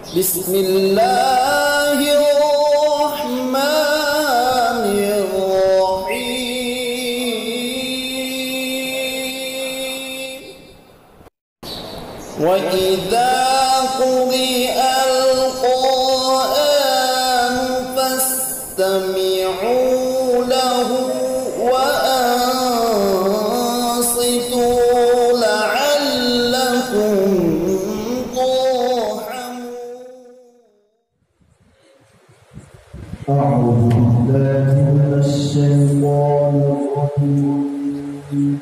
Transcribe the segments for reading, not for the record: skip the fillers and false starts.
بسم الله الرحمن الرحيم وإذا قرئ القرآن فاستمعوا له وأنصتوا لعلكم أعوذ بالله من الشيطان الرجيم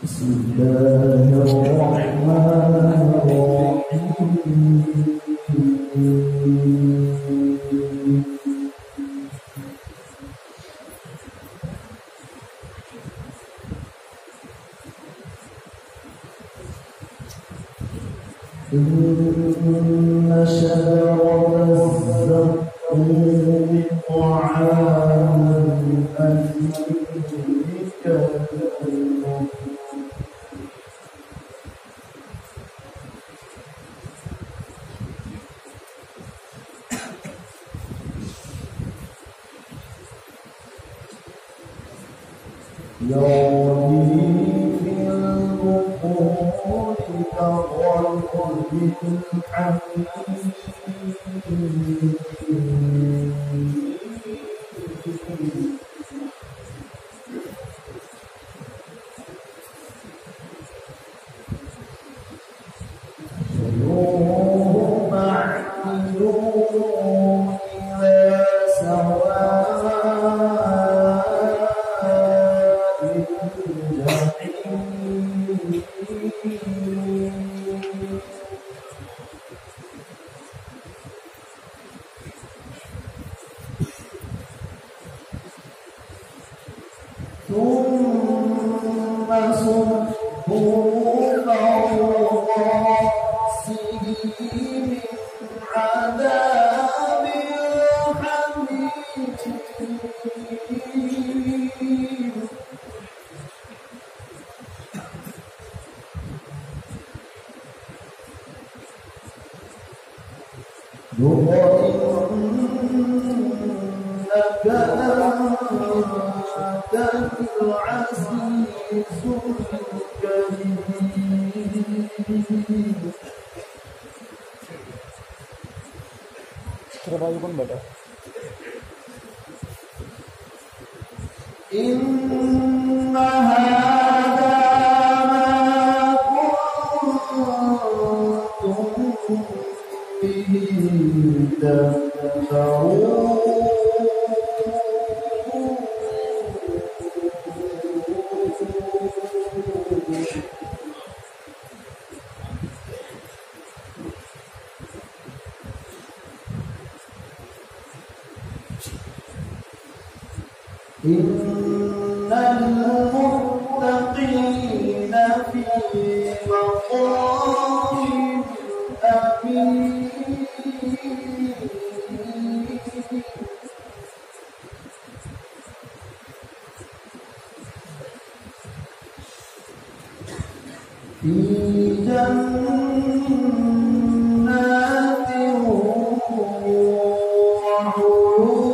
بسم الله الرحمن الرحيم إن شجرة الزقوم طعام الأثيم كالمهل يغلي في البطون كغلي الحميم فذوقوا معدوم إلى سواء الجحيم ثم صبوا فوق رأسه من عذاب الحميم ذق إنك أنت العزيز الكريم. terbaik pun beda. إن هذا ما كنتم به تمترون إن المتقين في مقام أمين في جنات وعيون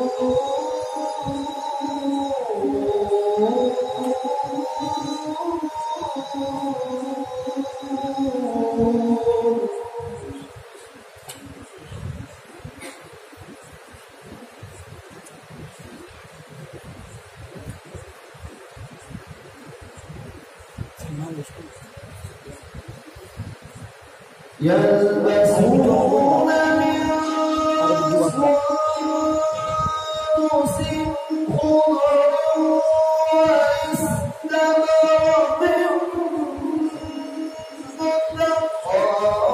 يلبسون من سندس خضر واستبرق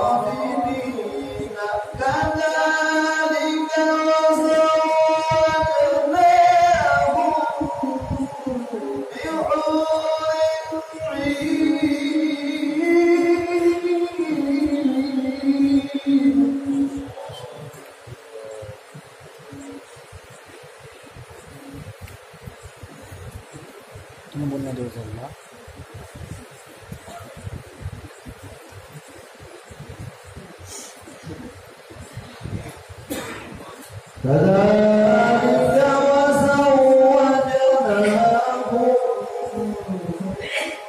متقابلين كذلك وزوجناهم بحور عين. Ini punya Dewa. كذلك وزوجناهم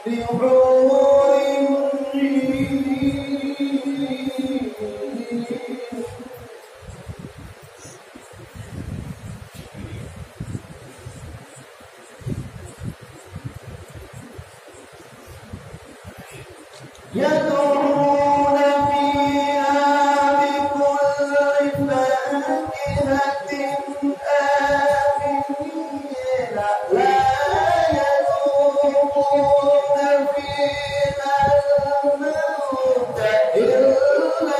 بحور عين يدعون فيها بكل فاكهة آمنين لا يذوقون فيها الموت إلا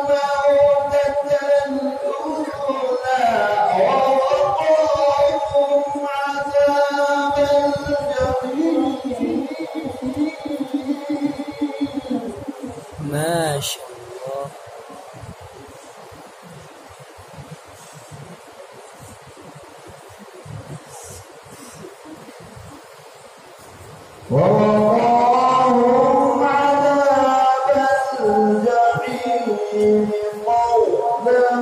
الموتة الأولى ووقاهم عذاب الجحيم ما شاء الله. ووقاهم عذاب الجحيم فضلا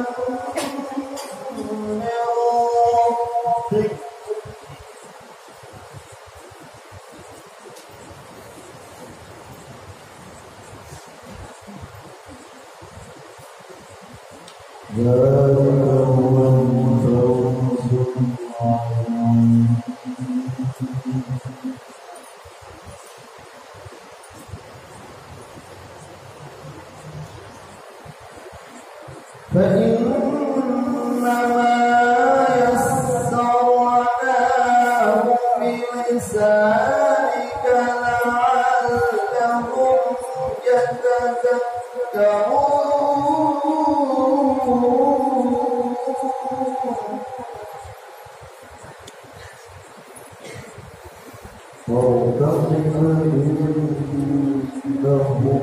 من ربك ذلك هو الفوز العظيم فإنما يسرناه بلسانك لعلهم يتذكرون وارتقب إنهم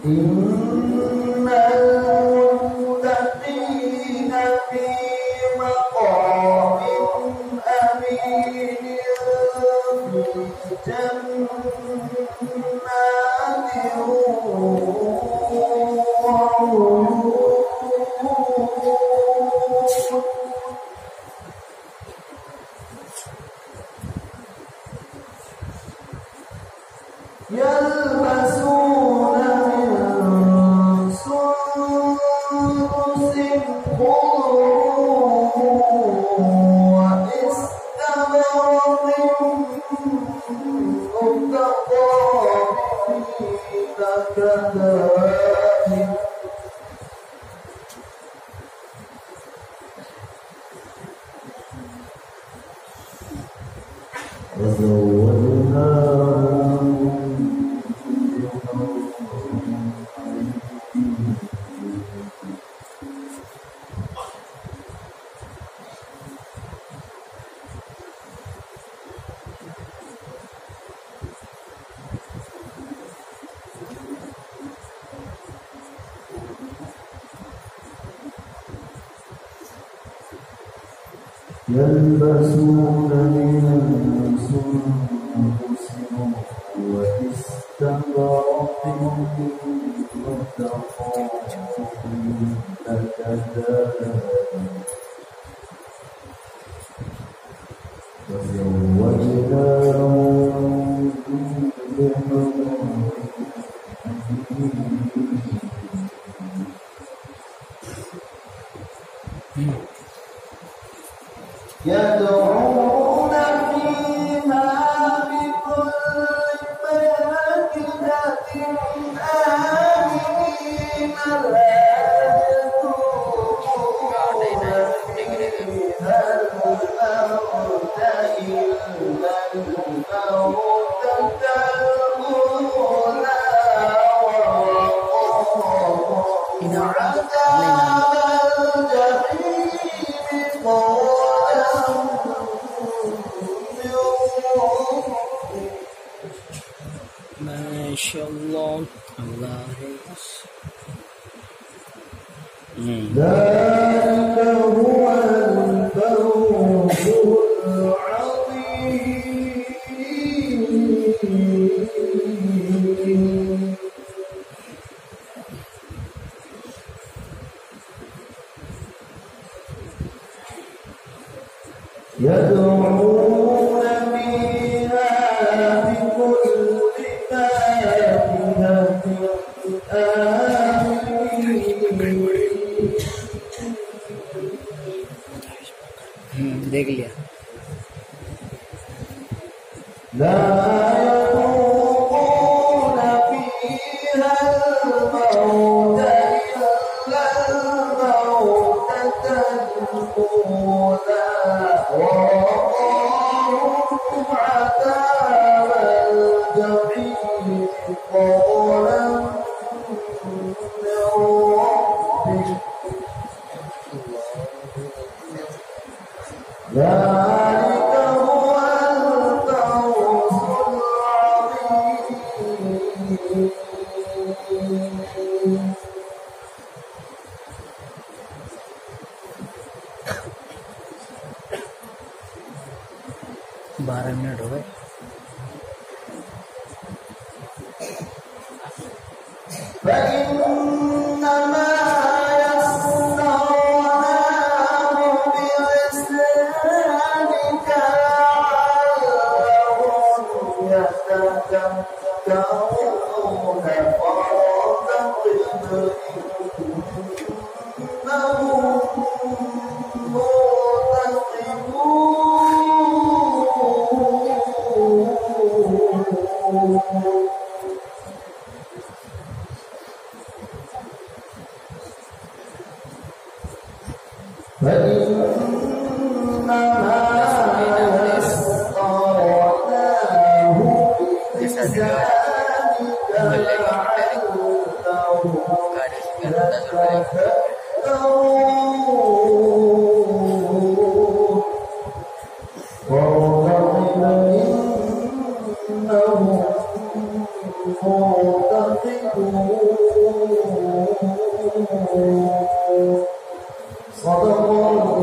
إن المتقين في مقام أمين في جنات وعيون يلبسون من سندس خضر واستبرق متقابلين كذلك يلبسون من سندس واستبرق متقابلين كذلك وزوجناهم بحور يدعون فيها بكل فاكهة آمنين لا يذوقون فيها الموت إلا الموتة الأولى Masyaallah. Allah. ذلك هو الفوز العظيم. يدعون فيها بكل فاكهة آمنين. देख लिया. لا يذوقون فيها الموت إلا الموتة الأولى ووقاهم عذاب الجحيم فضلا من ربهم. ذلك هو الفوز العظيم. बारह मिनट हो गए. فإنما يسرناه بلسانك لعلهم يتذكرون فارتقب إنهم مرتقبون. فإنما يسرناه بلسانك صدق الله.